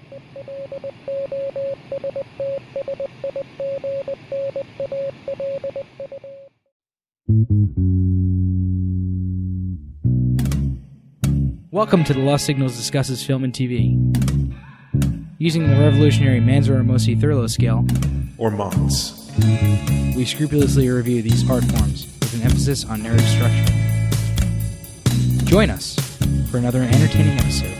Welcome to The Lost Signals Discusses Film and TV. Using the revolutionary Manzur-Ramosi Thurlow scale, or MOTS, we scrupulously review these art forms with an emphasis on narrative structure. Join us for another entertaining episode.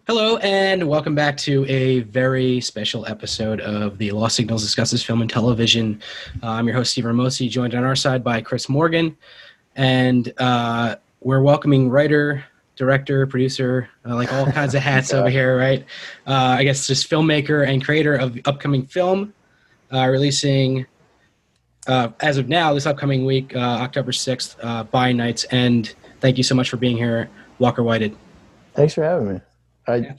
Hello, and welcome back to a very special episode of the Lost Signals Discusses Film and Television. I'm your host, Steve Ramosi, joined on our side by Chris Morgan, and we're welcoming writer, director, producer, like all kinds of hats over here, right? I guess just filmmaker and creator of the upcoming film, releasing, as of now, this upcoming week, October 6th, By Nights. And thank you so much for being here, Walker Whited. Thanks for having me. I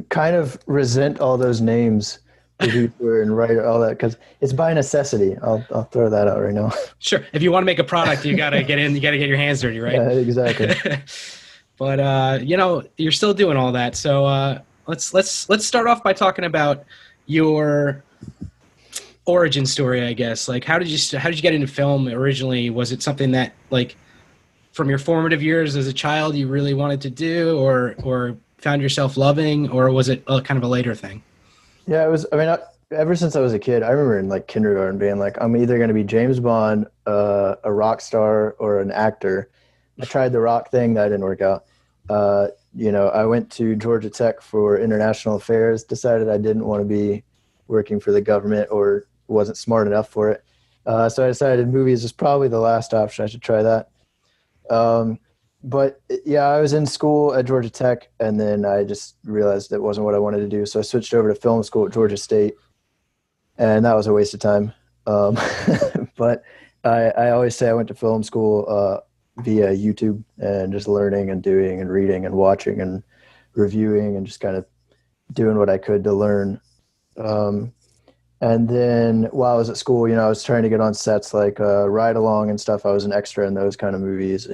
kind of resent all those names, producer and writer, all that, because it's by necessity. I'll throw that out right now. Sure. If you want to make a product, you gotta get in. You gotta get your hands dirty, right? Yeah, exactly. But you're still doing all that. So let's start off by talking about your origin story, I guess. Like, how did you get into film originally? Was it something that, like, from your formative years as a child you really wanted to do, or found yourself loving, or was it kind of a later thing? Yeah, it was. I mean, ever since I was a kid, I remember in like kindergarten being like, I'm either going to be James Bond, a rock star, or an actor. I tried the rock thing, that didn't work out. I went to Georgia Tech for international affairs, decided I didn't want to be working for the government or wasn't smart enough for it. So I decided movies was probably the last option. I should try that. But yeah, I was in school at Georgia Tech, and then I just realized it wasn't what I wanted to do. So I switched over to film school at Georgia State, and that was a waste of time. But I always say I went to film school via YouTube and just learning and doing and reading and watching and reviewing and just kind of doing what I could to learn. And then while I was at school, I was trying to get on sets like Ride Along and stuff. I was an extra in those kind of movies,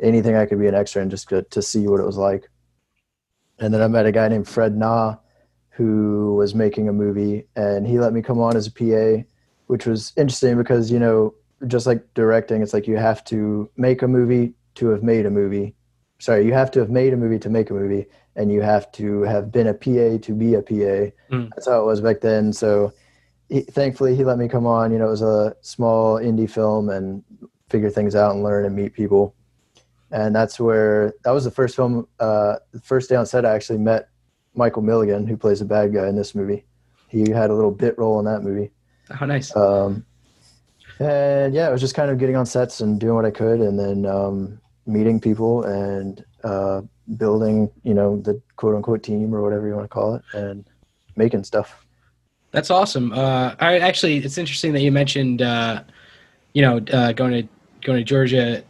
anything I could be an extra in just to see what it was like. And then I met a guy named Fred Na who was making a movie, and he let me come on as a PA, which was interesting because, just like directing, it's like you have to make a movie to have made a movie. Sorry, you have to have made a movie to make a movie, and you have to have been a PA to be a PA. That's how it was back then. So thankfully he let me come on. It was a small indie film and figure things out and learn and meet people. And that was the first film. The first day on set, I actually met Michael Milligan, who plays the bad guy in this movie. He had a little bit role in that movie. Oh, nice. And yeah, it was just kind of getting on sets and doing what I could, and then meeting people and building, the quote unquote team or whatever you want to call it, and making stuff. That's awesome. It's interesting that you mentioned, going to Georgia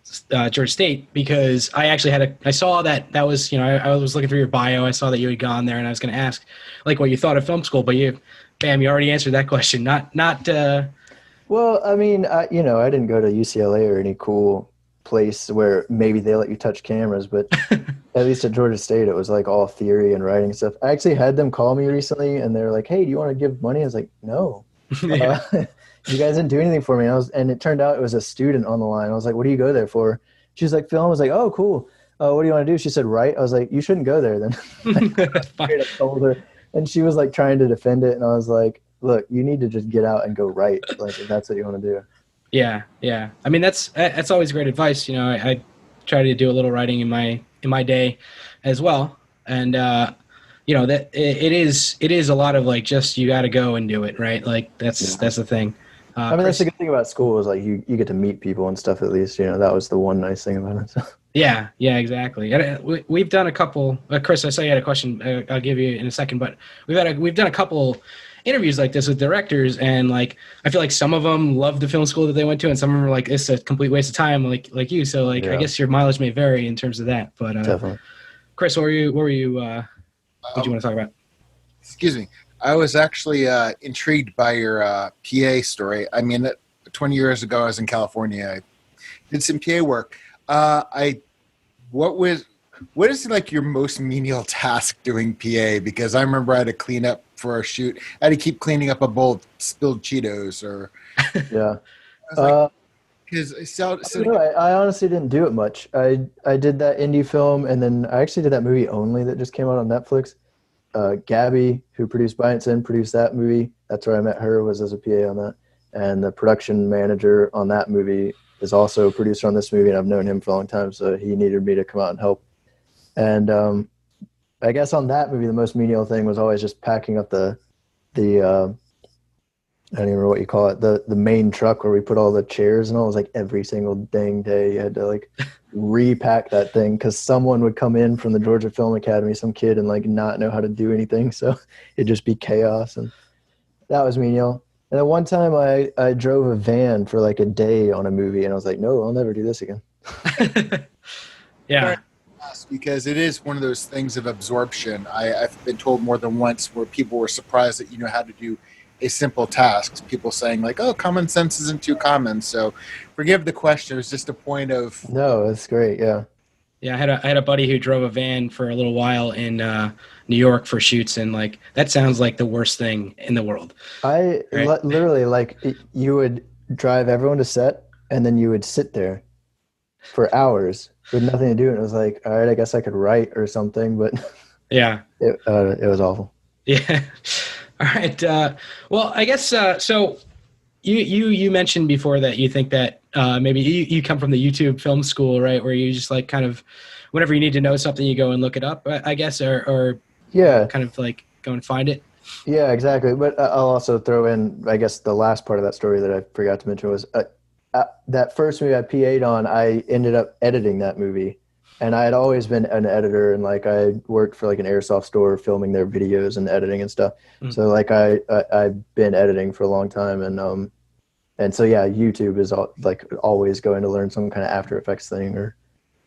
State, because I actually I saw that was, I was looking through your bio. I saw that you had gone there, and I was going to ask like what you thought of film school, but you already answered that question. Well, I mean, I didn't go to UCLA or any cool place where maybe they let you touch cameras, but at least at Georgia State, it was like all theory and writing stuff. I actually had them call me recently, and they were like, "Hey, do you want to give money?" I was like, "No." Yeah. You guys didn't do anything for me. And it turned out it was a student on the line. I was like, "What do you go there for?" She was like, "Film." I was like, "Oh, cool. What do you want to do?" She said, "Write." I was like, "You shouldn't go there then." I told her, and she was like trying to defend it, and I was like, "Look, you need to just get out and go write, like if that's what you want to do." Yeah. I mean, that's always great advice. I try to do a little writing in my day as well, and that it is a lot of like just you got to go and do it, right? Like that's the thing. I mean, that's the good thing about school is like you get to meet people and stuff. At least that was the one nice thing about it. So. Yeah, exactly. And we've done a couple. Chris, I saw you had a question. I'll give you in a second, but we've done a couple interviews like this with directors, and like I feel like some of them love the film school that they went to, and some of them are like, it's a complete waste of time, like you. So like, yeah. I guess your mileage may vary in terms of that. But definitely. Chris, what were you? What do you want to talk about? Excuse me. I was actually intrigued by your PA story. I mean, 20 years ago, I was in California. I did some PA work. What is like your most menial task doing PA? Because I remember I had to clean up for a shoot. I had to keep cleaning up a bowl of spilled Cheetos, or Yeah. I was like, because I honestly didn't do it much. I did that indie film, and then I actually did that movie Only that just came out on Netflix. Gabby, who produced By Its End, produced that movie. That's where I met her, was as a PA on that. And the production manager on that movie is also a producer on this movie, and I've known him for a long time, so he needed me to come out and help. And I guess on that movie, the most menial thing was always just packing up the I don't even remember what you call it, the main truck where we put all the chairs and all. It was like every single dang day you had to like repack that thing because someone would come in from the Georgia Film Academy, some kid, and like not know how to do anything. So it'd just be chaos. And that was menial. And then one time I drove a van for like a day on a movie, and I was like, no, I'll never do this again. Yeah. Because it is one of those things of absorption. I've been told more than once where people were surprised that you know how to do a simple task. People saying like, "Oh, common sense isn't too common." So, forgive the question. It was just a point of. No, it's great. Yeah. Yeah, I had a buddy who drove a van for a little while in New York for shoots, and like that sounds like the worst thing in the world. I Right? literally like you would drive everyone to set, and then you would sit there for hours with nothing to do, and it was like, all right, I guess I could write or something, but Yeah. it was awful. Yeah. All right. Well, I guess so. You mentioned before that you think that maybe you come from the YouTube film school, right? Where you just like kind of whenever you need to know something, you go and look it up, I guess, or Yeah, kind of like go and find it. yeah, exactly. But I'll also throw in, I guess, the last part of that story that I forgot to mention was that first movie I PA'd on, I ended up editing that movie. And I had always been an editor, and like I worked for like an airsoft store filming their videos and editing and stuff. Mm. So like I've been editing for a long time, and so yeah, YouTube is like always going to learn some kind of After Effects thing or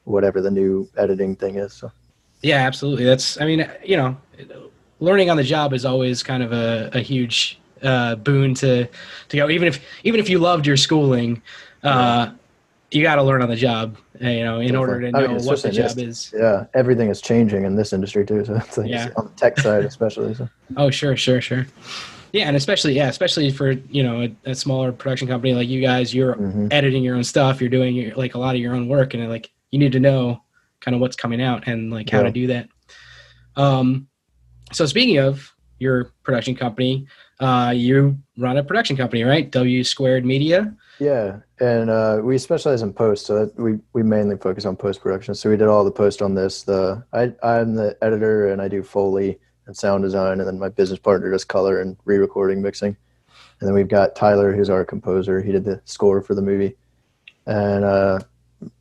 whatever the new editing thing is. So Yeah, absolutely. I mean, learning on the job is always kind of a huge boon to go. Even if you loved your schooling, you got to learn on the job. In order to know what the job is. Yeah, everything is changing in this industry too. So it's like on the tech side, especially. So. Oh, sure. Yeah, and especially for a smaller production company like you guys, you're editing your own stuff, you're doing like a lot of your own work, and like you need to know kind of what's coming out and like how to do that. So speaking of your production company, you run a production company, right? W Squared Media. Yeah, and we specialize in post, so we mainly focus on post production. So we did all the post on this. I'm the editor, and I do Foley and sound design, and then my business partner does color and re-recording, mixing. And then we've got Tyler, who's our composer. He did the score for the movie, and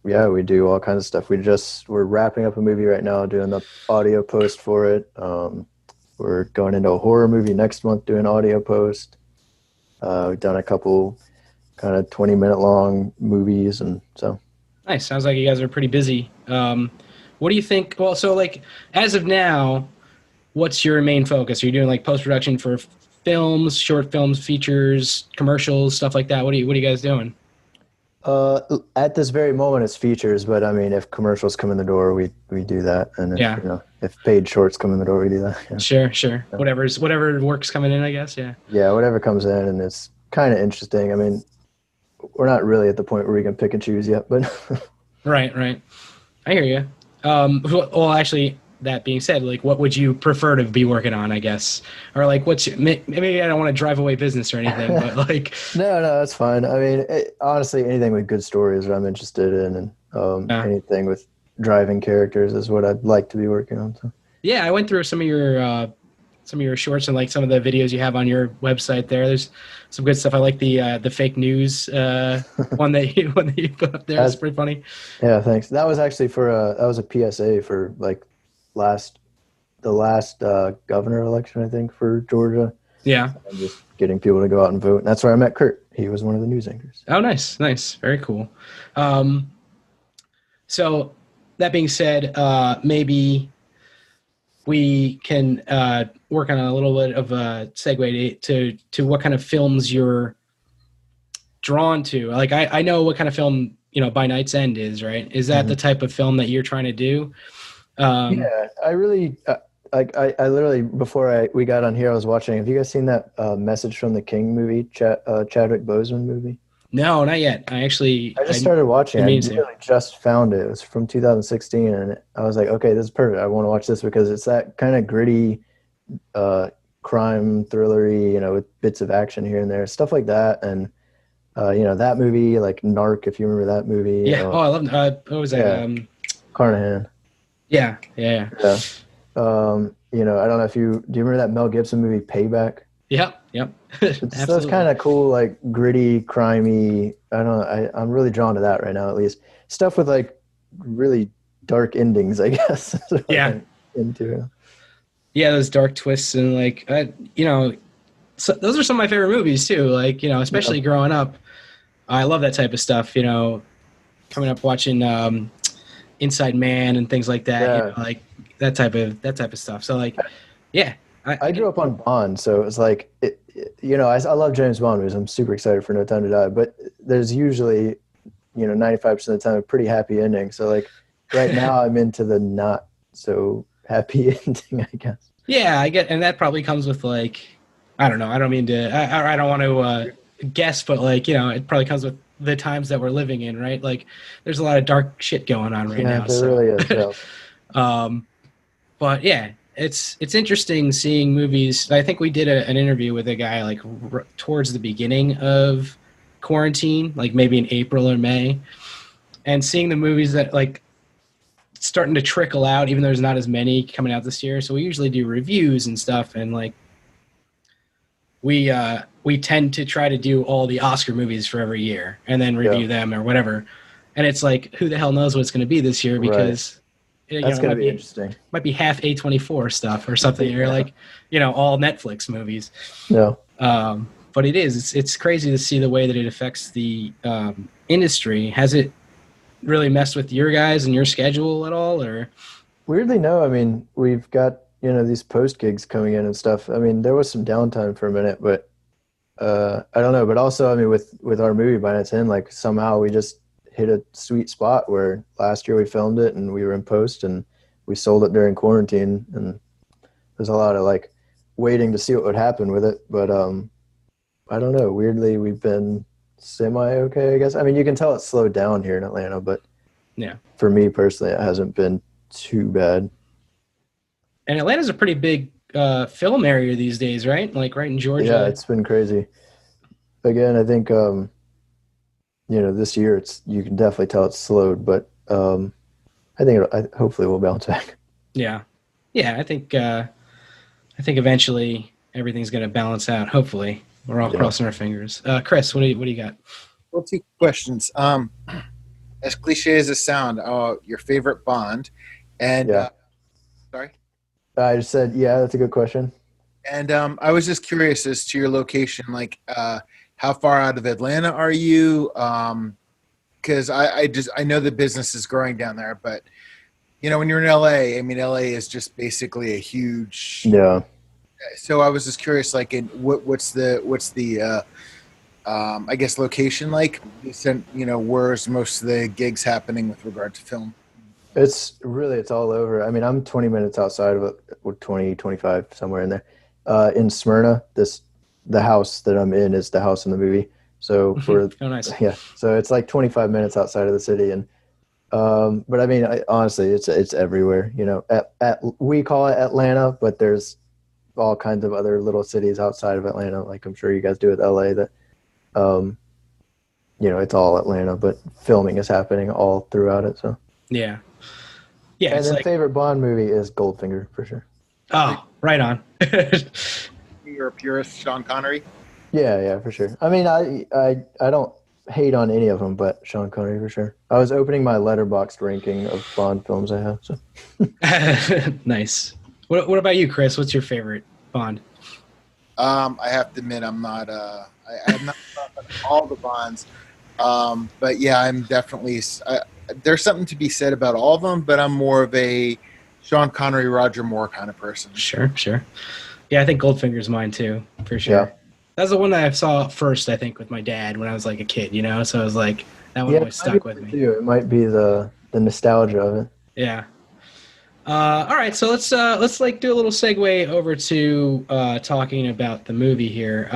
we do all kinds of stuff. We're wrapping up a movie right now, doing the audio post for it. We're going into a horror movie next month, doing audio post. We've done a couple kind of 20-minute long movies, and so. Nice. Sounds like you guys are pretty busy. What do you think? Well, so like as of now, what's your main focus? Are you doing like post-production for films, short films, features, commercials, stuff like that? What are you guys doing? At this very moment, it's features, but I mean, if commercials come in the door, we do that, and if paid shorts come in the door, we do that. Yeah. Sure. Yeah. Whatever work's coming in, I guess. Yeah. Yeah, whatever comes in, and it's kind of interesting. I mean, we're not really at the point where we can pick and choose yet, but. Right. I hear you. Well, actually, that being said, like, what would you prefer to be working on, I guess? Or like, maybe I don't want to drive away business or anything, but like. No, that's fine. I mean, honestly, anything with good stories that I'm interested in, and anything with driving characters is what I'd like to be working on. So. Yeah, I went through some of your shorts and like some of the videos you have on your website there. There's some good stuff. I like the fake news one that you put up there. That's pretty funny. Yeah, thanks. That was actually that was a PSA for like the last governor election, I think, for Georgia. Yeah. And just getting people to go out and vote. And that's where I met Kurt. He was one of the news anchors. Oh, nice. Very cool. So that being said, maybe we can work on a little bit of a segue to what kind of films you're drawn to? Like, I know what kind of film, By Night's End is, right? Is that the type of film that you're trying to do? Yeah, I really I literally before we got on here, I was watching. Have you guys seen that Message from the King movie, Chadwick Boseman movie? No, not yet. I just started watching. I mean to. literally just found it. It was from 2016, and I was like, okay, this is perfect. I want to watch this because it's that kind of gritty, crime thrillery, with bits of action here and there, stuff like that, and that movie, like Narc, if you remember that movie. Yeah. I love. What was that? Yeah. Carnahan. Yeah. I don't know if do you remember that Mel Gibson movie Payback? Yep. It's those kind of cool, like gritty, crimey. I don't know. I'm really drawn to that right now, at least. Stuff with like really dark endings, I guess. Yeah. Into. Yeah, those dark twists and like, so those are some of my favorite movies too. Like, especially growing up, I love that type of stuff. Coming up watching Inside Man and things like that. Yeah. Like that type of stuff. So like, yeah. I grew up on Bond, so it was like, I love James Bond movies. I'm super excited for No Time to Die, but there's usually, 95% of the time a pretty happy ending. So like right now I'm into the not so happy ending, I guess. Yeah, I get, and that probably comes with like, I don't know. I don't mean to, I don't want to guess, but like, it probably comes with the times that we're living in, right? Like there's a lot of dark shit going on right now. There really is. Yeah. But yeah, it's interesting seeing movies. I think we did an interview with a guy like towards the beginning of quarantine, like maybe in April or May, and seeing the movies that like starting to trickle out, even though there's not as many coming out this year. So we usually do reviews and stuff, and like we tend to try to do all the Oscar movies for every year and then review them or whatever. And it's like, who the hell knows what it's going to be this year, because that's going to be interesting. Might be half A24 stuff or something, or like, all Netflix movies. No. But it's crazy to see the way that it affects the industry. Has it really messed with your guys and your schedule at all, or? Weirdly, no. I mean, we've got, these post gigs coming in and stuff. I mean, there was some downtime for a minute, but I don't know. But also, I mean, with our movie By Night's End, like somehow we just hit a sweet spot where last year we filmed it and we were in post and we sold it during quarantine, and there's a lot of like waiting to see what would happen with it. But I don't know. Weirdly, we've been semi-okay, I guess. I mean, you can tell it's slowed down here in Atlanta, but yeah, for me personally, it hasn't been too bad. And Atlanta's a pretty big film area these days, right? Like right in Georgia. Yeah, it's been crazy. Again, I think this year you can definitely tell it's slowed, but I think hopefully we'll bounce back. Yeah, I think eventually everything's going to balance out. Hopefully, we're all crossing our fingers. Chris, what do you got? Well, 2 questions. As cliche as it sounds, your favorite Bond, and sorry. I just said, yeah, that's a good question. And I was just curious as to your location, like how far out of Atlanta are you? Because I know the business is growing down there, but when you're in LA, I mean, LA is just basically a huge. Yeah. So I was just curious, like, what's the I guess location like? Where's most of the gigs happening with regard to film? It's all over. I mean, I'm 20 minutes outside of it, 20, 25, somewhere in there. In Smyrna, the house that I'm in is the house in the movie. So nice. Yeah. So it's like 25 minutes outside of the city. And, but I mean, honestly, it's everywhere, we call it Atlanta, but there's all kinds of other little cities outside of Atlanta. Like I'm sure you guys do with LA that, it's all Atlanta, but filming is happening all throughout it. So yeah. And then favorite Bond movie is Goldfinger for sure. Oh, right on. You're a purist, Sean Connery? Yeah, for sure. I mean, I don't hate on any of them, but Sean Connery for sure. I was opening my Letterboxd ranking of Bond films I have. So. Nice. What about you, Chris? What's your favorite Bond? I have to admit, I'm not. I'm not all the Bonds, but yeah, I'm definitely. There's something to be said about all of them, but I'm more of a Sean Connery, Roger Moore kind of person. Sure. Yeah, I think Goldfinger's mine too, for sure. That's the one that I saw first, I think, with my dad when I was like a kid, you know. So I was like, that one Yeah, always it might be stuck with me. too. It might be the nostalgia of it. Yeah. All right, so let's like do a little segue over to talking about the movie here.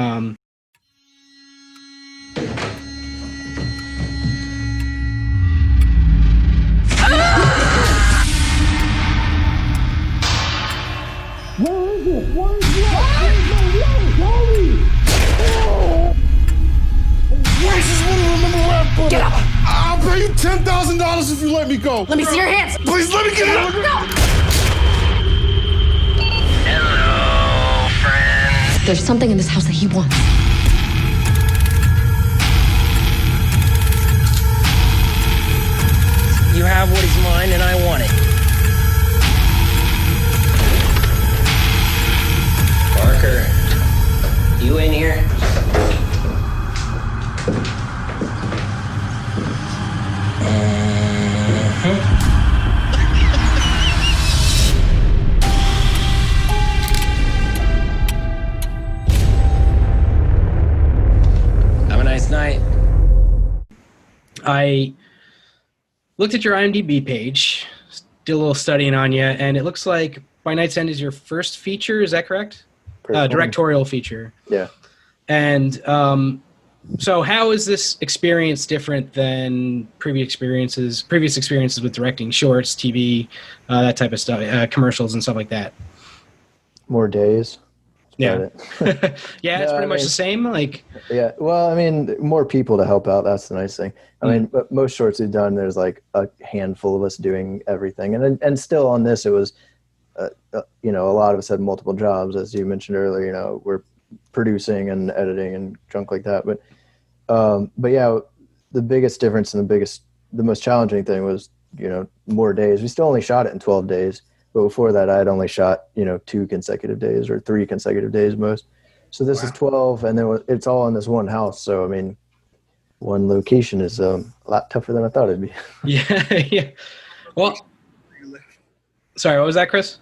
Get up! I'll pay you $10,000 if you let me go. Let me see your hands. Please let me get out. Hello, friend. There's something in this house that he wants. You have what is mine, and I want it. Parker, you in here? Have a nice night. I looked at your IMDb page, did a little studying on you, and it looks like By Night's End is your first feature. Is that correct? Directorial feature. Yeah. And so, how is this experience different than previous experiences with directing shorts, TV, that type of stuff, commercials, and stuff like that? More days. Yeah. It. Yeah, it's pretty much the same. Like, yeah. Well, I mean, more people to help out. That's the nice thing. I mean, but most shorts we've done, there's like a handful of us doing everything, and still on this, it was, you know, a lot of us had multiple jobs, as you mentioned earlier. You know, we're producing and editing and junk like that. But yeah, the biggest difference and the most challenging thing was, you know, more days. We still only shot it in 12 days. But before that, I had only shot, you know, 2 consecutive days or 3 consecutive days most. So this is 12, and then it's all in this one house. So, I mean, one location is a lot tougher than I thought it'd be. yeah, yeah. Well, sorry, what was that, Chris?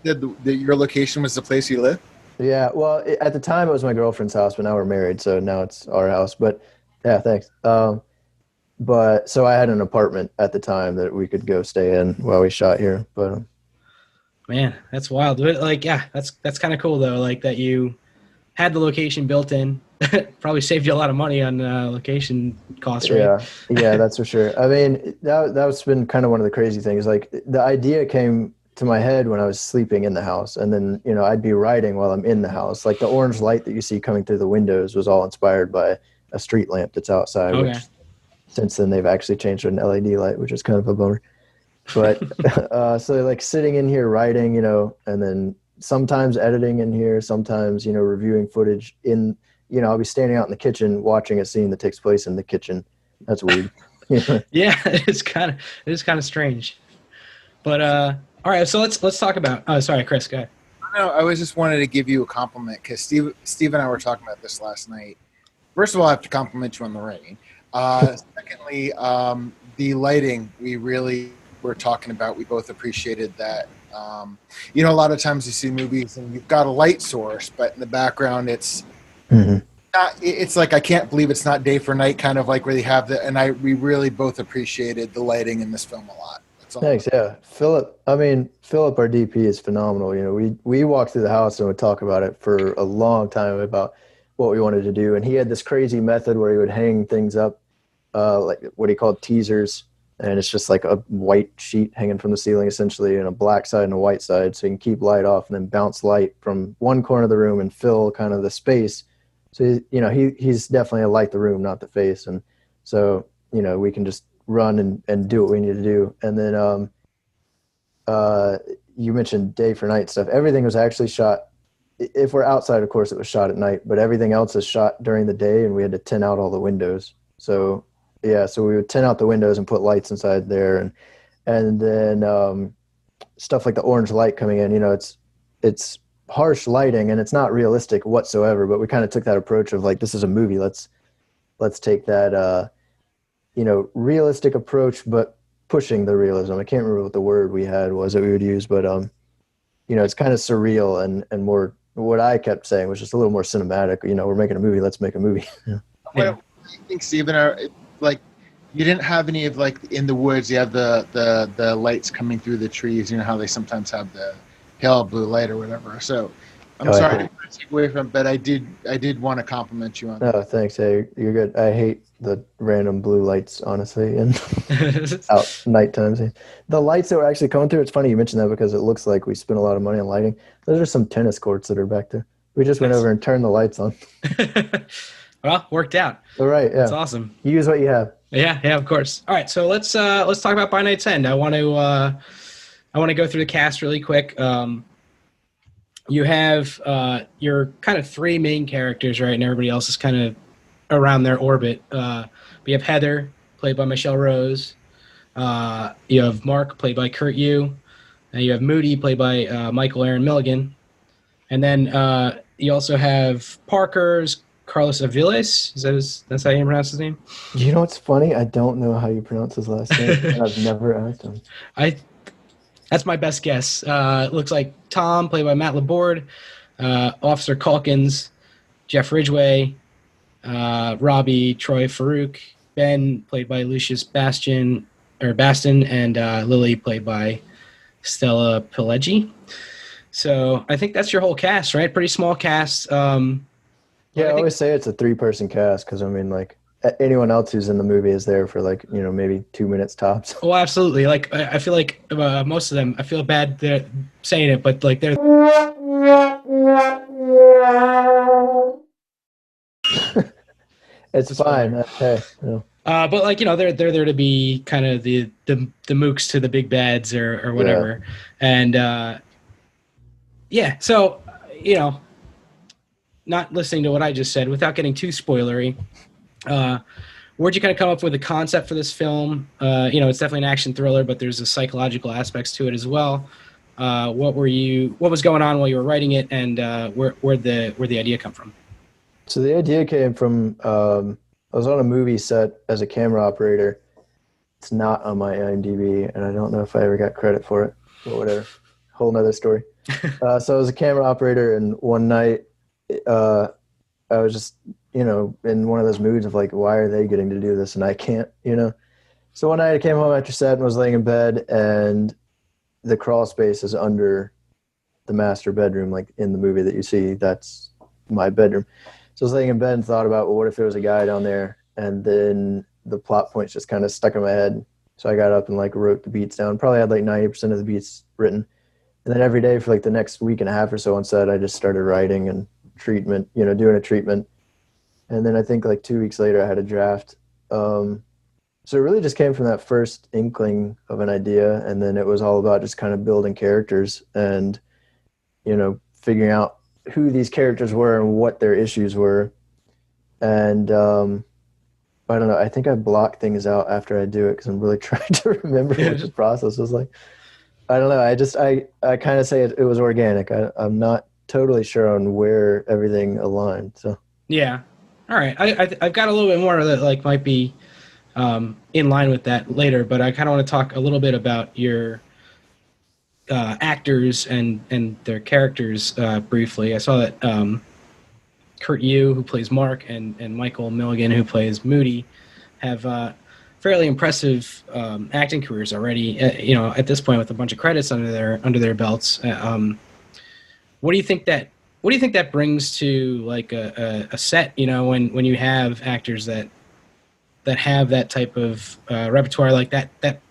Your location was the place you live? Yeah, well, at the time, it was my girlfriend's house, but now we're married, so now it's our house. But, yeah, thanks. But, so I had an apartment at the time that we could go stay in while we shot here, but... Man, that's wild. But like, yeah, that's kind of cool though. Like that you had the location built in. Probably saved you a lot of money on location costs, right? Yeah, that's for sure. I mean, that's been kind of one of the crazy things. Like the idea came to my head when I was sleeping in the house, and then, you know, I'd be writing while I'm in the house. Like the orange light that you see coming through the windows was all inspired by a street lamp that's outside. Okay. Which since then they've actually changed to an LED light, which is kind of a bummer. But so like sitting in here writing, you know, and then sometimes editing in here, sometimes, you know, reviewing footage in, you know, I'll be standing out in the kitchen watching a scene that takes place in the kitchen. That's weird. Yeah, it is kind of strange. But all right, so let's talk about. Oh, sorry, Chris, go ahead. No, I was just wanted to give you a compliment because Steve and I were talking about this last night. First of all, I have to compliment you on the writing. Secondly, the lighting, we really were talking about. We both appreciated that. You know, a lot of times you see movies and you've got a light source, but in the background it's not. It's like I can't believe it's not day for night, kind of like where they have the. And we really both appreciated the lighting in this film a lot. That's all. Thanks. Yeah, Philip, our DP is phenomenal. You know, we walked through the house and would talk about it for a long time about what we wanted to do, and he had this crazy method where he would hang things up, like what he called teasers. And it's just like a white sheet hanging from the ceiling, essentially, and a black side and a white side, so you can keep light off and then bounce light from one corner of the room and fill kind of the space. So, you know, he's definitely a light the room, not the face. And so, you know, we can just run and do what we need to do. And then you mentioned day for night stuff. Everything was actually shot. If we're outside, of course, it was shot at night, but everything else is shot during the day, and we had to tint out all the windows. So... yeah, so we would tint out the windows and put lights inside there, and then stuff like the orange light coming in. You know, it's harsh lighting and it's not realistic whatsoever. But we kind of took that approach of like, this is a movie. Let's take that you know, realistic approach, but pushing the realism. I can't remember what the word we had was that we would use, but you know, it's kind of surreal and more what I kept saying was just a little more cinematic. We're making a movie. Let's make a movie. Yeah. What do you think, Steven? Like, you didn't have any of like in the woods. You have the lights coming through the trees. You know how they sometimes have the pale blue light or whatever. So, I'm sorry I didn't want to take away from, but I did want to compliment you on that. No, thanks. Hey, you're good. I hate the random blue lights, honestly, and out night times. The lights that were actually coming through, it's funny you mentioned that because it looks like we spent a lot of money on lighting. Those are some tennis courts that are back there. We just went over and turned the lights on. Well, worked out. All right, yeah. That's awesome. You use what you have. Yeah, of course. All right, so let's talk about By Night's End. I want to go through the cast really quick. You have your kind of three main characters, right, and everybody else is kind of around their orbit. We have Heather, played by Michelle Rose. You have Mark, played by Kurt Yu. And you have Moody, played by Michael Aaron Milligan. And then you also have Parker's Carlos Aviles. That's how you pronounce his name? You know what's funny? I don't know how you pronounce his last name, and I've never asked him. That's my best guess. Looks like Tom, played by Matt Laborde, Officer Calkins, Jeff Ridgway, Robbie, Troy Farouk, Ben, played by Lucius Baston, and Lily, played by Stella Pileggi. So I think that's your whole cast, right? Pretty small cast. Yeah, I always say it's a 3-person cast because, I mean, like, anyone else who's in the movie is there for, like, maybe 2 minutes tops. Oh, absolutely. Like, I feel like most of them, I feel bad they're saying it, but, like, they're... It's fine. Okay. Yeah. But, like, they're there to be kind of the mooks to the big bads or whatever. Yeah. And, so, not listening to what I just said, without getting too spoilery, where'd you kind of come up with a concept for this film? It's definitely an action thriller, but there's a psychological aspects to it as well. What was going on while you were writing it, and where'd the idea come from? So the idea came from, I was on a movie set as a camera operator. It's not on my IMDb, and I don't know if I ever got credit for it, but whatever. Whole nother story. So I was a camera operator, and one night, I was just, in one of those moods of like, why are they getting to do this and I can't, So one night I came home after set and was laying in bed, and the crawl space is under the master bedroom, like in the movie that you see, that's my bedroom. So I was laying in bed and thought about, well, what if there was a guy down there? And then the plot points just kind of stuck in my head. So I got up and like wrote the beats down, probably had like 90% of the beats written. And then every day for like the next week and a half or so on set, I just started writing and treatment, doing a treatment. And then I think like 2 weeks later I had a draft. So it really just came from that first inkling of an idea. And then it was all about just kind of building characters and, figuring out who these characters were and what their issues were. And I don't know, I think I block things out after I do it because I'm really trying to remember what the process was like. I don't know. I kind of say it was organic. I'm not totally sure on where everything aligned. So yeah, all right. I've got a little bit more that like might be in line with that later, but I kind of want to talk a little bit about your actors and their characters briefly. I saw that Kurt Yu, who plays Mark, and Michael Milligan, who plays Moody, have fairly impressive acting careers already. At this point, with a bunch of credits under their belts. What do you think that brings to like a set? When you have actors that have that type of repertoire, like that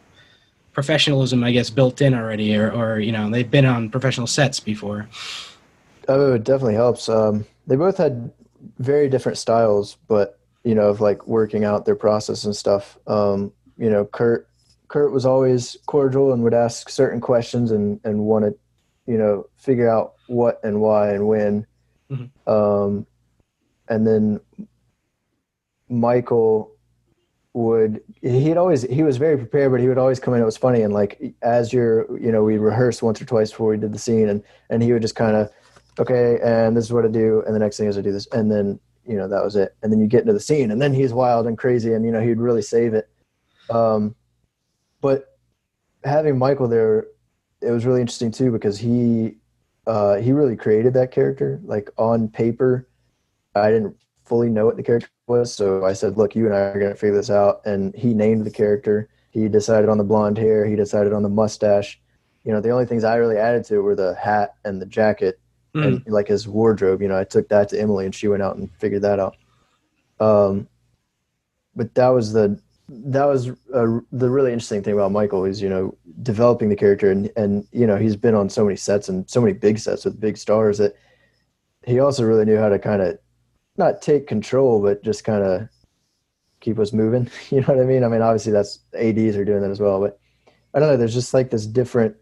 professionalism, I guess, built in already, or they've been on professional sets before. Oh, it definitely helps. They both had very different styles, but of like working out their process and stuff. Kurt was always cordial and would ask certain questions and want to, figure out what and why and when. Mm-hmm. And then Michael he was very prepared, but he would always come in. It was funny. And like, as we rehearsed once or twice before we did the scene, and he would just kind of, okay, and this is what I do. And the next thing is I do this. And then, that was it. And then you get into the scene, and then he's wild and crazy, and, he'd really save it. But having Michael there, it was really interesting too, because he he really created that character. Like on paper, I didn't fully know what the character was, so I said, "Look, you and I are going to figure this out." And he named the character. He decided on the blonde hair. He decided on the mustache. The only things I really added to it were the hat and the jacket and like his wardrobe. I took that to Emily, and she went out and figured that out. But that was the really interesting thing about Michael is developing the character, and he's been on so many sets and so many big sets with big stars that he also really knew how to kind of not take control, but just kind of keep us moving. You know what I mean? I mean, obviously that's ADs are doing that as well, but I don't know. There's just like this different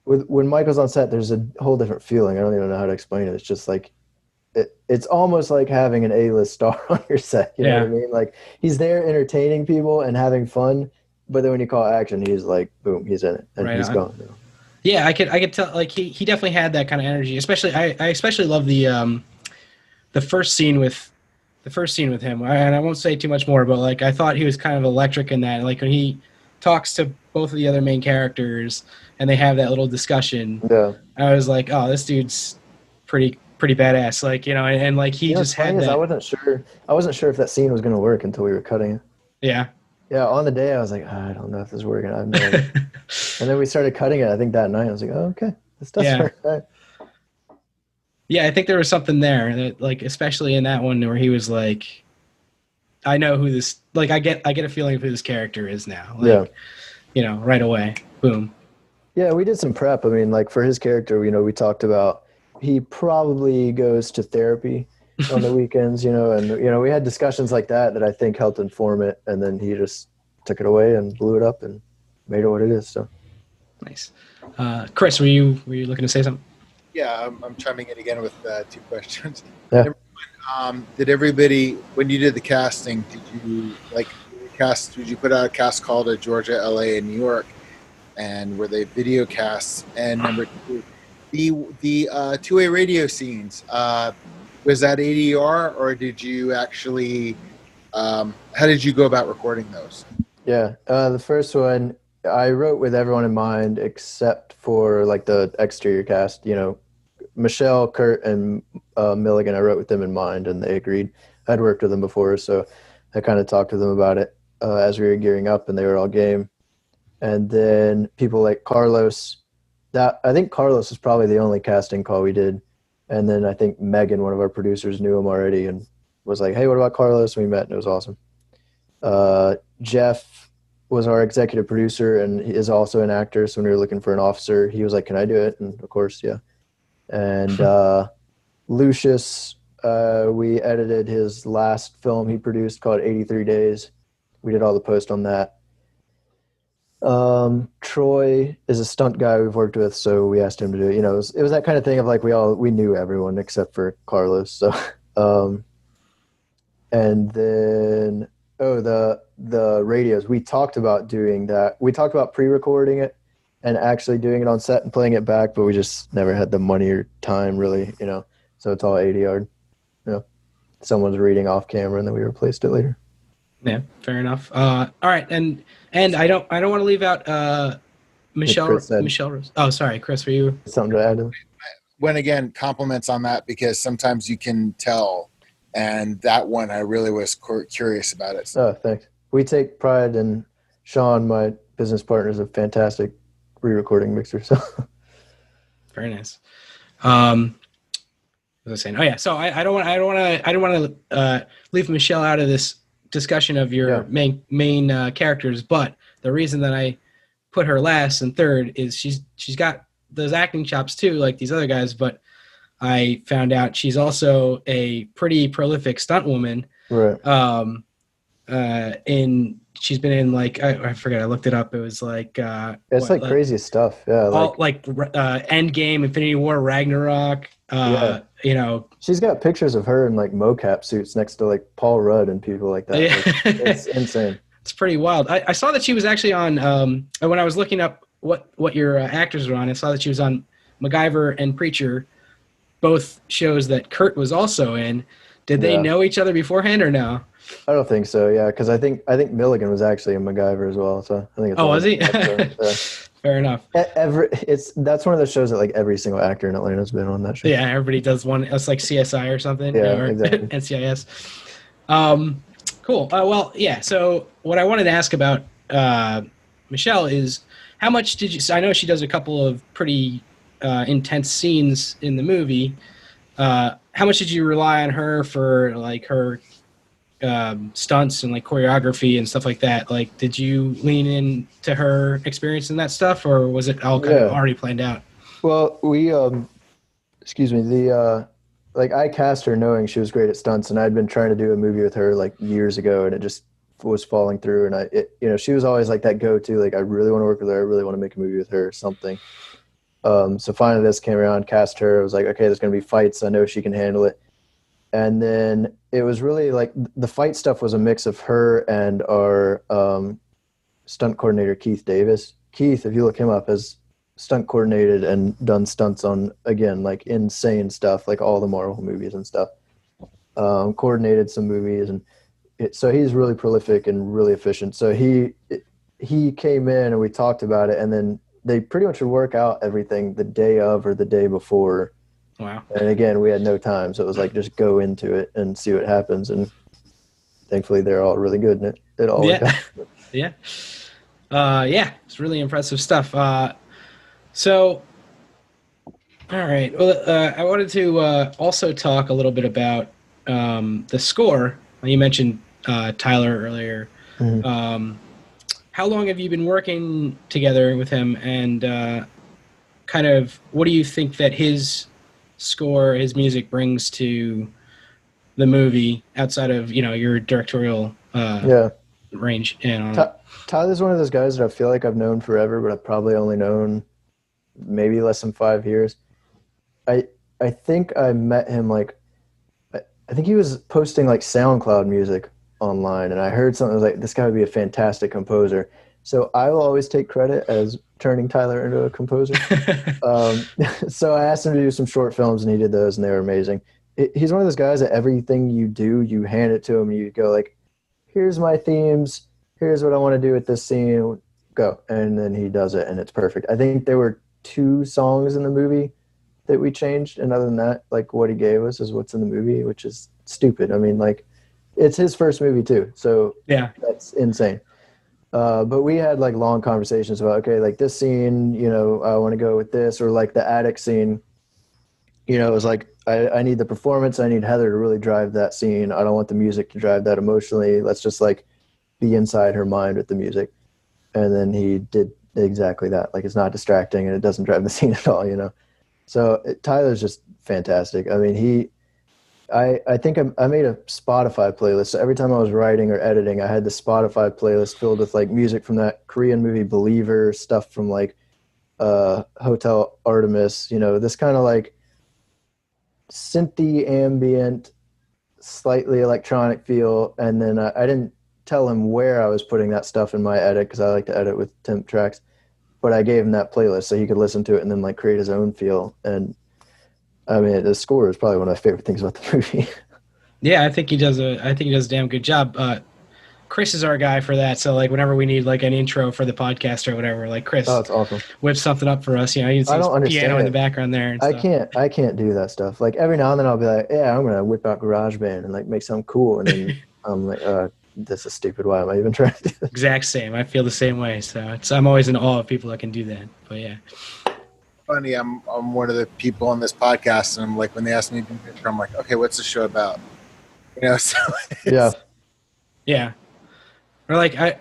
when Michael's on set, there's a whole different feeling. I don't even know how to explain it. It's just like, it's almost like having an A-list star on your set. You know what I mean? Like he's there entertaining people and having fun, but then when you call action, he's like, boom, he's in it and he's gone. Yeah, I could tell. Like he definitely had that kind of energy. Especially, I especially love the first scene with him. And I won't say too much more, but like I thought he was kind of electric in that. Like when he talks to both of the other main characters and they have that little discussion. Yeah, I was like, oh, this dude's pretty badass. Like and like he just had that. I wasn't sure if that scene was going to work until we were cutting it. Yeah. Yeah, on the day I was like, I don't know if this is working. I've no idea. And then we started cutting it. I think that night I was like, oh, okay, this does work. Right. Yeah, I think there was something there that, like, especially in that one where he was like, I know who this. Like, I get a feeling of who this character is now. Like, right away, boom. Yeah, we did some prep. I mean, like for his character, we talked about he probably goes to therapy on the weekends, and we had discussions like that I think helped inform it, and then he just took it away and blew it up and made it what it is. So nice. Chris, were you looking to say something? Yeah, I'm chiming in again with 2 questions. Yeah. Number one, did everybody, when you did the casting, did you did you put out a cast call to Georgia, LA, and New York, and were they video casts? And number 2, the two-way radio scenes, was that ADR, or did you actually, how did you go about recording those? Yeah, the first one, I wrote with everyone in mind except for like the exterior cast, Michelle, Kurt, and Milligan. I wrote with them in mind, and they agreed. I'd worked with them before, so I kind of talked to them about it as we were gearing up, and they were all game. And then people like Carlos, I think Carlos was probably the only casting call we did. And then I think Megan, one of our producers, knew him already and was like, hey, what about Carlos? And we met, and it was awesome. Jeff was our executive producer, and he is also an actor. So when we were looking for an officer, he was like, can I do it? And of course, yeah. And Lucius, we edited his last film he produced called 83 Days. We did all the post on that. Troy is a stunt guy we've worked with, so we asked him to do it. It was that kind of thing of like we knew everyone except for Carlos. So and then the radios, we talked about doing that. We talked about pre-recording it and actually doing it on set and playing it back, but we just never had the money or time really, so it's all ADR. Someone's reading off camera and then we replaced it later. Yeah, fair enough. All right, and I don't want to leave out Michelle Rose. Oh, sorry, Chris, were you something to add? When again, compliments on that, because sometimes you can tell, and that one I really was curious about it. Oh, thanks. We take pride in Sean, my business partner, is a fantastic re-recording mixer. So very nice. What was I saying? Oh yeah, so I don't want to leave Michelle out of this discussion of your main characters, but the reason that I put her last and third is she's got those acting chops too, like these other guys, but I found out she's also a pretty prolific stunt woman. Right. She's been in like I forget, I looked it up. It was like it's like crazy stuff. Yeah, like Endgame, Infinity War, Ragnarok. She's got pictures of her in like mocap suits next to like Paul Rudd and people like that. Yeah. It's insane. It's pretty wild. I saw that she was actually on when I was looking up what your actors were on, I saw that she was on MacGyver and Preacher, both shows that Kurt was also in. Did they know each other beforehand or no? I don't think so. Yeah, because I think Milligan was actually in MacGyver as well. So I think it's was he? Fair enough. That's one of those shows that like every single actor in Atlanta's been on that show. Yeah, everybody does one. It's like CSI or something. Yeah, or exactly. NCIS. Cool. Well, yeah. So what I wanted to ask about Michelle is how much did you? So I know she does a couple of pretty intense scenes in the movie. How much did you rely on her for like her stunts and like choreography and stuff like that? Like, did you lean in to her experience in that stuff, or was it all kind of already planned out? Well, we excuse me, the like I cast her knowing she was great at stunts, and I'd been trying to do a movie with her like years ago, and it just was falling through. And she was always like that go-to, like I really want to work with her, I really want to make a movie with her or something. So finally this came around, cast her. I was like, okay, there's going to be fights. I know she can handle it. And then it was really like the fight stuff was a mix of her and our stunt coordinator, Keith Davis. Keith, if you look him up, has stunt coordinated and done stunts on, again, like insane stuff, like all the Marvel movies and stuff. Coordinated some movies. So he's really prolific and really efficient. So he came in and we talked about it, and then they pretty much would work out everything the day of or the day before. Wow. And again, we had no time, so it was like just go into it and see what happens. And thankfully, they're all really good in it. It all worked out. Yeah. Yeah, it's really impressive stuff. So, all right. Well, I wanted to also talk a little bit about the score. You mentioned Tyler earlier. Mm-hmm. How long have you been working together with him, and kind of what do you think that his score, his music brings to the movie outside of your directorial range? Tyler's one of those guys that I feel like I've known forever, but I've probably only known maybe less than 5 years. I think I met him like I think he was posting like SoundCloud music online, and I heard something. I was like, this guy would be a fantastic composer. So I will always take credit as turning Tyler into a composer. So I asked him to do some short films, and he did those, and they were amazing. He's one of those guys that everything you do, you hand it to him, and you go like, here's my themes, here's what I want to do with this scene, go. And then he does it, and it's perfect. I think there were 2 songs in the movie that we changed, and other than that, like what he gave us is what's in the movie, which is stupid. I mean, like, it's his first movie too, so yeah, that's insane. But we had like long conversations about, okay, like this scene, I want to go with this, or like the attic scene. It was like I need the performance. I need Heather to really drive that scene. I don't want the music to drive that emotionally. Let's just like be inside her mind with the music. And then he did exactly that. Like, it's not distracting and it doesn't drive the scene at all. So Tyler's just fantastic. I mean, I think I made a Spotify playlist. So every time I was writing or editing, I had the Spotify playlist filled with like music from that Korean movie Believer, stuff from like Hotel Artemis, this kind of like synthy ambient, slightly electronic feel. And then I didn't tell him where I was putting that stuff in my edit, because I like to edit with temp tracks, but I gave him that playlist so he could listen to it and then like create his own feel. And I mean, the score is probably one of my favorite things about the movie. Yeah, I think he does a damn good job. Chris is our guy for that. So like whenever we need like an intro for the podcast or whatever, like Chris, oh, it's awesome, whips something up for us. You can see I don't understand piano in the background there. And stuff. I can't do that stuff. Like every now and then I'll be like, yeah, I'm gonna whip out GarageBand and like make something cool, and then I'm like, this is stupid. Why am I even trying to do this? Exact same. I feel the same way. So I'm always in awe of people that can do that. But yeah. Funny, I'm one of the people on this podcast, and I'm like, when they ask me to do an intro, I'm like, okay, what's the show about? So yeah. Or like I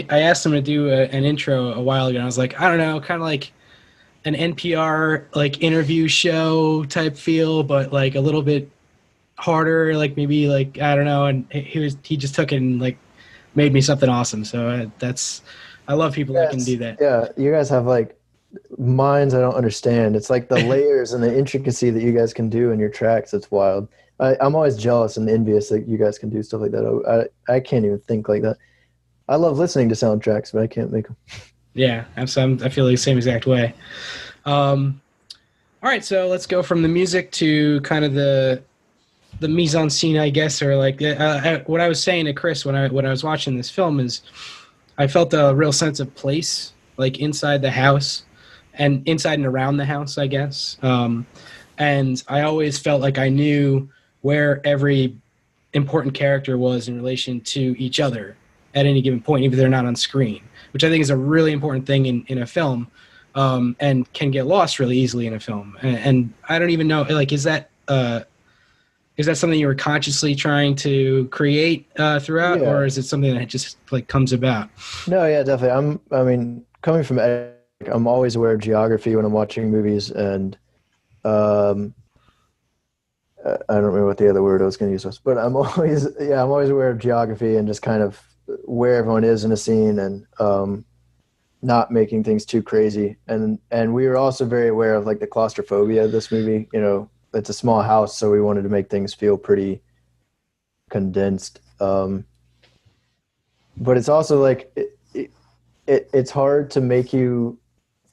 asked him to do an intro a while ago, and I was like, I don't know, kind of like an NPR like interview show type feel, but like a little bit harder, like maybe like, I don't know. And he just took it and like made me something awesome. So I love people that can do that. Yeah, you guys have like minds I don't understand. It's like the layers and the intricacy that you guys can do in your tracks. It's wild. I'm always jealous and envious that you guys can do stuff like that. I can't even think like that. I love listening to soundtracks, but I can't make them. Yeah, I feel like the same exact way. All right, so let's go from the music to kind of the mise en scene, I guess, or like what I was saying to Chris when I was watching this film is I felt a real sense of place like inside the house and inside and around the house, I guess. And I always felt like I knew where every important character was in relation to each other at any given point, even if they're not on screen, which I think is a really important thing in a film, and can get lost really easily in a film. And I don't even know, like, is that something you were consciously trying to create throughout, or is it something that just like comes about? No, yeah, definitely. I mean, coming from ed, I'm always aware of geography when I'm watching movies, and I don't remember what the other word I was going to use was, but I'm always aware of geography and just kind of where everyone is in a scene, and not making things too crazy. And we were also very aware of like the claustrophobia of this movie. You know, it's a small house, so we wanted to make things feel pretty condensed. But it's also like it's hard to make you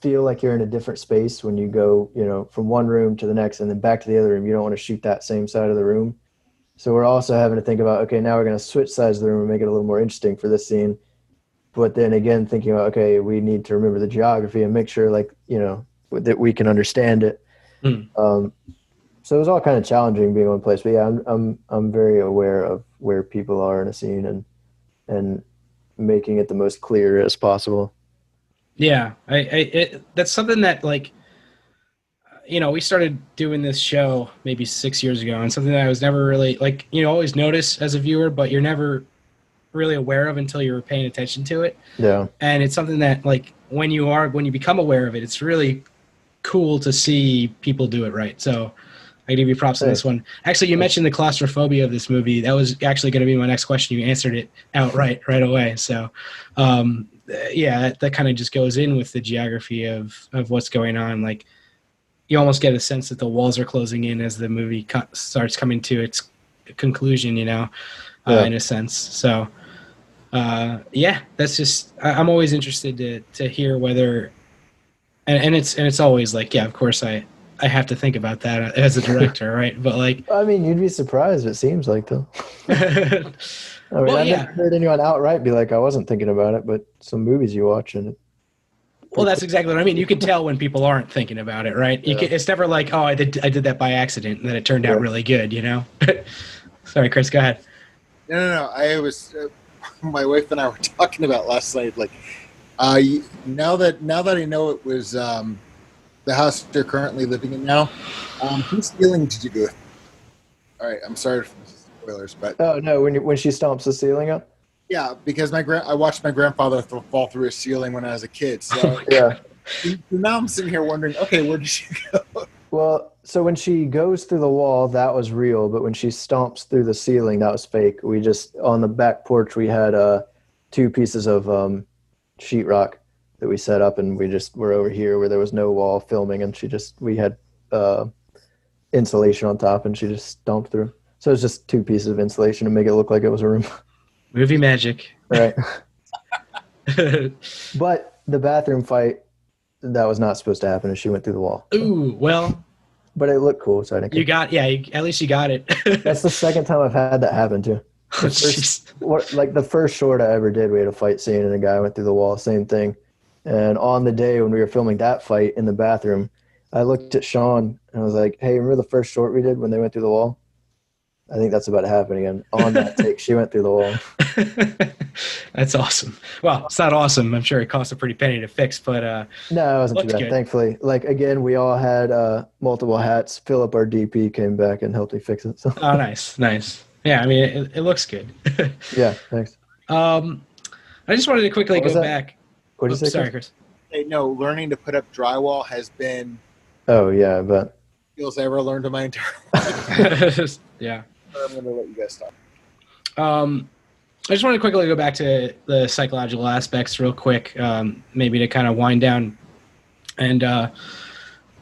feel like you're in a different space when you go, you know, from one room to the next and then back to the other room. You don't want to shoot that same side of the room. So we're also having to think about, okay, now we're going to switch sides of the room and make it a little more interesting for this scene. But then again, thinking about, okay, we need to remember the geography and make sure, like, you know, that we can understand it. So it was all kind of challenging being one place. But yeah, I'm very aware of where people are in a scene and making it the most clear as possible. Yeah, that's something that, like, you know, we started doing this show maybe 6 years ago, and something that I was never really, like, you know, always notice as a viewer, but you're never really aware of until you're paying attention to it. Yeah. And it's something that, like, when you become aware of it, it's really cool to see people do it right. So I give you props on this one. Actually, you mentioned the claustrophobia of this movie. That was actually going to be my next question. You answered it outright right away. So, yeah, that kind of just goes in with the geography of what's going on. Like, you almost get a sense that the walls are closing in as the movie starts coming to its conclusion, you know, in a sense. So, yeah, that's just, I'm always interested to hear whether, and it's always like, yeah, of course I have to think about that as a director, right? But like, I mean, you'd be surprised. It seems like, though. I mean, I've never heard anyone outright be like, I wasn't thinking about it, but some movies you watch and well, that's exactly what I mean. You can tell when people aren't thinking about it, right? Yeah. It's never like, oh, I did that by accident, and then it turned out really good, you know? Sorry, Chris, go ahead. No. I was, my wife and I were talking about last night, like, now that I know it was the house they're currently living in now, whose ceiling did you go with? All right, I'm sorry for the spoilers, but oh no, when she stomps the ceiling up. Yeah, because I watched my grandfather fall through a ceiling when I was a kid. So Yeah. Now I'm sitting here wondering, okay, where did she go? Well, so when she goes through the wall, that was real, but when she stomps through the ceiling, that was fake. We just, on the back porch, we had 2 pieces of sheetrock that we set up, and we just were over here where there was no wall filming, and we had insulation on top, and she just stomped through. So it was just 2 pieces of insulation to make it look like it was a room. Movie magic. Right. But the bathroom fight, that was not supposed to happen, and she went through the wall. Ooh, well. But it looked cool, so I didn't care. You got, at least you got it. That's the second time I've had that happen, too. The first short I ever did, we had a fight scene, and a guy went through the wall, same thing. And on the day when we were filming that fight in the bathroom, I looked at Sean, and I was like, hey, remember the first short we did when they went through the wall? I think that's about to happen again. On that take, she went through the wall. That's awesome. Well, it's not awesome. I'm sure it cost a pretty penny to fix, but no, it wasn't too bad. Good. Thankfully, like again, we all had multiple hats. Philip, our DP, came back and helped me fix it. So. Oh, nice. Yeah, I mean, it looks good. Yeah, thanks. I just wanted to quickly go back. What did you say? Sorry, Chris. Hey, no, learning to put up drywall has been. Oh yeah, but. Skills I ever learned in my entire life. Yeah. I'm going to let you guys talk. I just want to quickly go back to the psychological aspects real quick, maybe to kind of wind down. And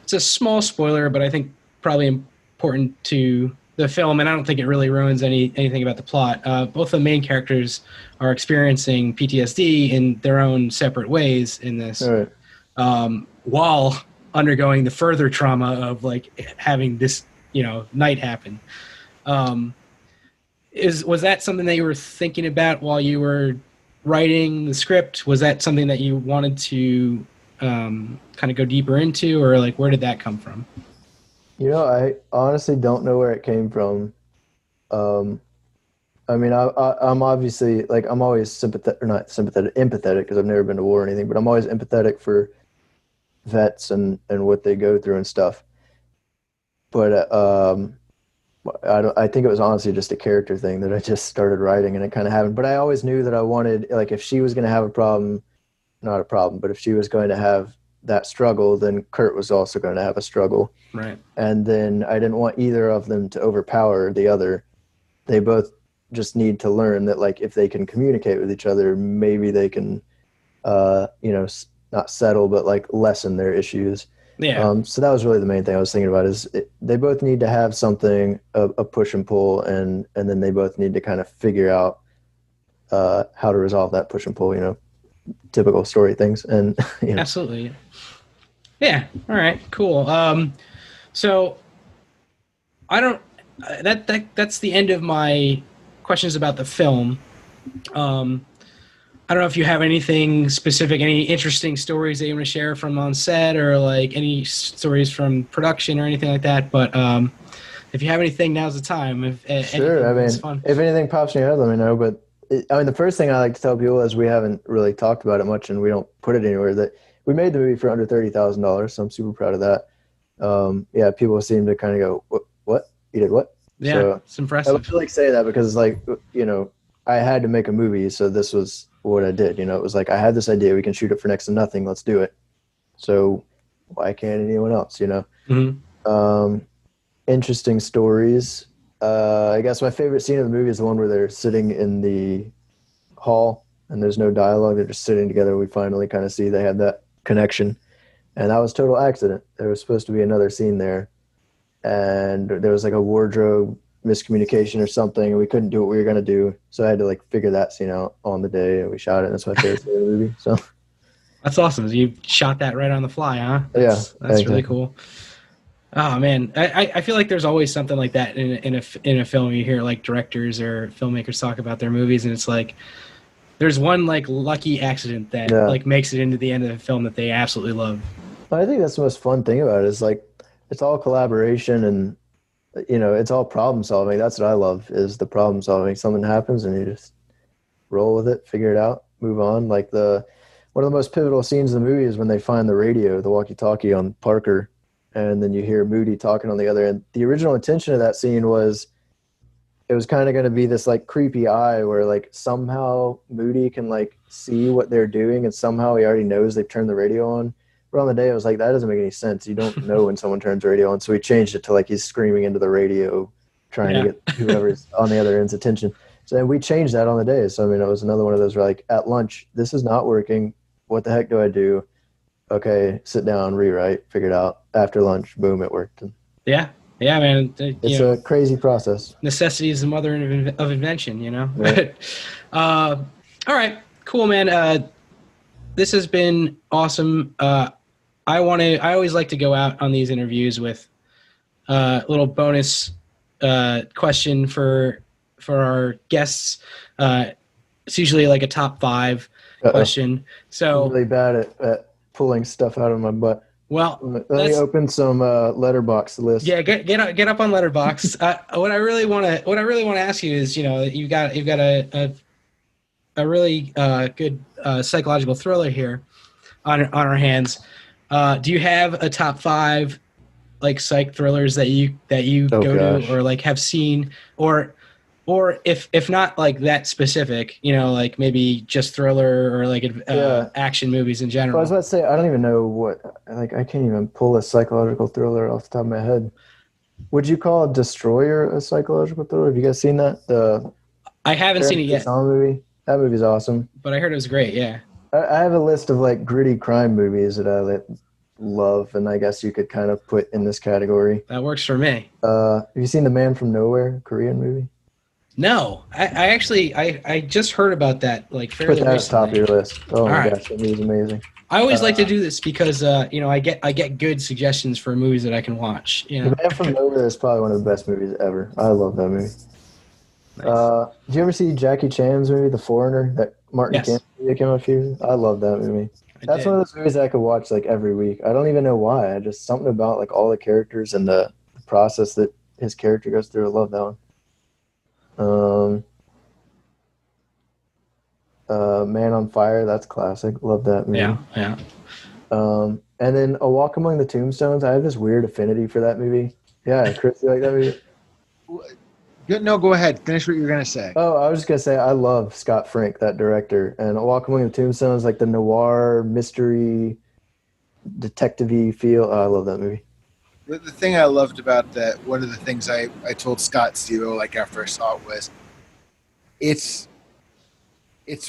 it's a small spoiler, but I think probably important to the film, and I don't think it really ruins anything about the plot. Both the main characters are experiencing PTSD in their own separate ways in this, while undergoing the further trauma of like having this, night happen. Was that something that you were thinking about while you were writing the script? Was that something that you wanted to kind of go deeper into, or like where did that come from? I honestly don't know where it came from. I mean, I'm obviously like I'm always sympathetic, or not sympathetic, empathetic because I've never been to war or anything, but I'm always empathetic for vets and what they go through and stuff. But I think it was honestly just a character thing that I just started writing and it kind of happened. But I always knew that I wanted, like, if she was going to have a problem, not a problem, but if she was going to have that struggle, then Kurt was also going to have a struggle. Right. And then I didn't want either of them to overpower the other. They both just need to learn that, like, if they can communicate with each other, maybe they can, not settle, but like lessen their issues. Yeah. So that was really the main thing I was thinking about is they both need to have something, a push and pull, and then they both need to kind of figure out how to resolve that push and pull, typical story things. And Absolutely. Yeah. All right, cool. So I don't, that's the end of my questions about the film. I don't know if you have anything specific, any interesting stories that you want to share from on set, or like any stories from production or anything like that. But if you have anything, now's the time. Sure. I mean, if anything pops in your head, let me know. But the first thing I like to tell people is we haven't really talked about it much, and we don't put it anywhere. That we made the movie for under $30,000, so I'm super proud of that. People seem to kind of go, "What? You did what?" Yeah, so it's impressive. I like say that because, like, I had to make a movie, so this was what I did. It was like I had this idea, we can shoot it for next to nothing, let's do it. So why can't anyone else? Mm-hmm. Interesting stories. I guess my favorite scene of the movie is the one where they're sitting in the hall and there's no dialogue, they're just sitting together. We finally kind of see they had that connection, and that was total accident. There was supposed to be another scene there, and there was like a wardrobe miscommunication or something, and we couldn't do what we were going to do, so I had to like figure that scene out on the day, and we shot it, and that's my favorite scene of the movie. So that's awesome. You shot that right on the fly, huh? That's really cool. Oh man, I feel like there's always something like that in a film. You hear like directors or filmmakers talk about their movies, and it's like there's one like lucky accident that like makes it into the end of the film that they absolutely love. I think that's the most fun thing about it is like it's all collaboration and it's all problem solving. That's what I love, is the problem solving. Something happens and you just roll with it, figure it out, move on. Like one of the most pivotal scenes in the movie is when they find the radio, the walkie-talkie on Parker, and then you hear Moody talking on the other end. The original intention of that scene was it was kind of going to be this like creepy eye where like somehow Moody can like see what they're doing and somehow he already knows they've turned the radio on. But on the day, I was like, that doesn't make any sense. You don't know when someone turns the radio on. So we changed it to like he's screaming into the radio, trying to get whoever's on the other end's attention. So then we changed that on the day. So, I mean, it was another one of those where like at lunch, this is not working. What the heck do I do? Okay, sit down, rewrite, figure it out. After lunch, boom, it worked. Yeah, man. It's a crazy process. Necessity is the mother of invention, Right. All right, cool, man. This has been awesome. I always like to go out on these interviews with a little bonus question for our guests. It's usually like a top 5 question. So I'm really bad at pulling stuff out of my butt. Well, let me open some Letterboxd list. Yeah, get up on Letterboxd. What I really want to ask you is, you've got a really good psychological thriller here on our hands. Do you have a top 5 like psych thrillers that you go to or like have seen, or if not like that specific, like maybe just thriller or like action movies in general? Well, I was about to say, I don't even know what, like, I can't even pull a psychological thriller off the top of my head. Would you call Destroyer a psychological thriller? Have you guys seen that? I haven't seen it yet. Movie? That movie's awesome. But I heard it was great, yeah. I have a list of like gritty crime movies that I love, and I guess you could kind of put in this category. That works for me. Have you seen The Man from Nowhere, Korean movie? No, I actually just heard about that like fairly recently. Put that recently. at the top of your list. Oh my right. gosh, that movie's amazing. I always like to do this because I get good suggestions for movies that I can watch. The Man from Nowhere is probably one of the best movies ever. I love that movie. Nice. Did you ever see Jackie Chan's movie, The Foreigner, that Martin Yes. Campbell movie that came out a few years ago? I love that movie. I That's did. one of those movies that I could watch like every week. I don't even know why. I just something about like all the characters and the process that his character goes through. I love that one. Man on Fire, that's classic. Love that movie. Yeah. And then A Walk Among the Tombstones. I have this weird affinity for that movie. Yeah, Chris, you like that movie? No, go ahead. Finish what you're gonna say. Oh, I was just gonna say I love Scott Frank, that director, and A Walk Among the Tombstones, like the noir mystery, detective-y feel. Oh, I love that movie. The thing I loved about that, one of the things I told Scott Steve, like after I saw it, was it's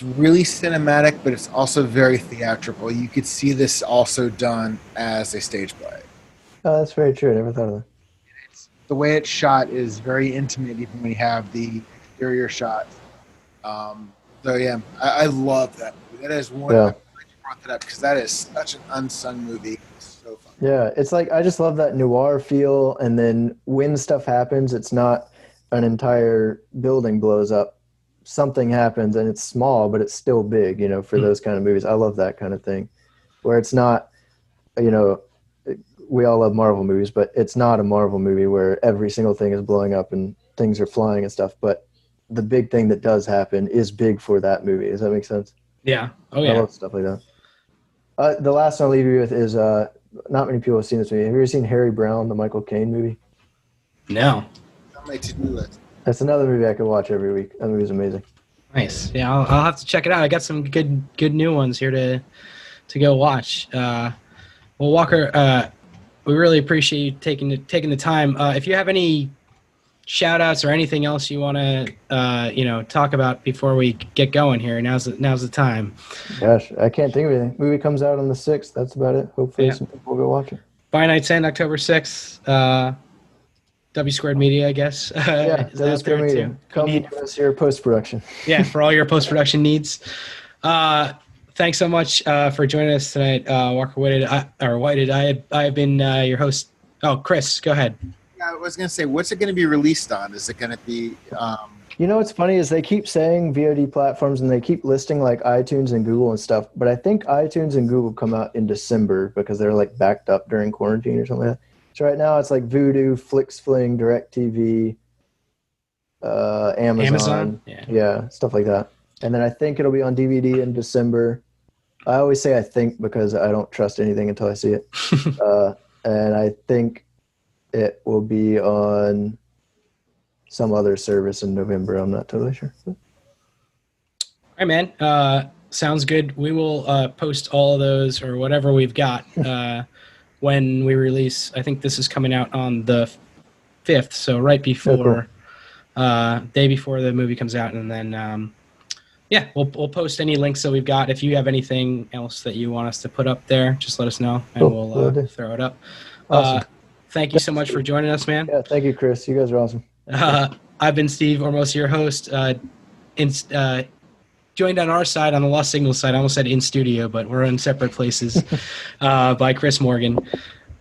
really cinematic, but it's also very theatrical. You could see this also done as a stage play. Oh, that's very true. I never thought of that. The way it's shot is very intimate, even when you have the exterior shots. So yeah, I love that movie. That is one. Yeah. I'm glad you brought that up because that is such an unsung movie. It's so fun. Yeah, it's like I just love that noir feel, and then when stuff happens, it's not an entire building blows up. Something happens, and it's small, but it's still big. You know, for those kind of movies, I love that kind of thing, where it's not, you know. We all love Marvel movies, but it's not a Marvel movie where every single thing is blowing up and things are flying and stuff. But the big thing that does happen is big for that movie. Does that make sense? Yeah. Oh, I yeah. love stuff like that. The last one I'll leave you with is not many people have seen this movie. Have you ever seen Harry Brown, the Michael Caine movie? No. It's on my to-do list. That's another movie I could watch every week. That movie's amazing. Nice. Yeah, I'll have to check it out. I got some good new ones here to go watch. Well, Walker, we really appreciate you taking the time. If you have any shout outs or anything else you want to talk about before we get going here, now's the time. Gosh, I can't think of anything. Movie comes out on the 6th. That's about it. Hopefully some people will go watch it. By Night 10, October 6th. W Squared Media, I guess. Yeah, is W out Squared there Media. too. Come You need- to us your post-production. yeah, for all your post-production needs. Thanks so much for joining us tonight, Walker Whited. I have been your host. Oh, Chris, go ahead. Yeah, I was gonna say, what's it gonna be released on? Is it gonna be? You know what's funny is they keep saying VOD platforms and they keep listing like iTunes and Google and stuff, but I think iTunes and Google come out in December because they're like backed up during quarantine or something like that. So right now it's like Vudu, FlixFling, DirecTV, Amazon. Yeah, stuff like that. And then I think it'll be on DVD in December. I always say I think because I don't trust anything until I see it. And I think it will be on some other service in November. I'm not totally sure. All right, man. Sounds good. We will post all of those or whatever we've got when we release. I think this is coming out on the 5th, so right before, day before the movie comes out, and then we'll post any links that we've got. If you have anything else that you want us to put up there, just let us know, and we'll throw it up. Awesome. Thank you so much for joining us, man. Yeah, thank you, Chris. You guys are awesome. I've been Steve Ormos, your host. Joined on our side, on the Lost Signal side, I almost said in studio, but we're in separate places, by Chris Morgan.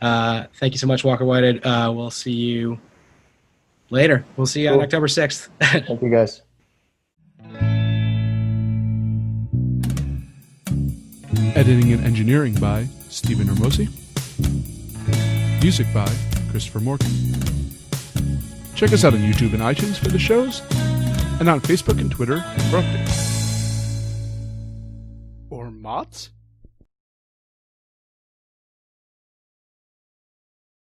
Thank you so much, Walker Whited. We'll see you later. We'll see you on October 6th. Thank you, guys. Editing and engineering by Stephen Hermosi. Music by Christopher Morgan. Check us out on YouTube and iTunes for the shows, and on Facebook and Twitter for updates. Or mods?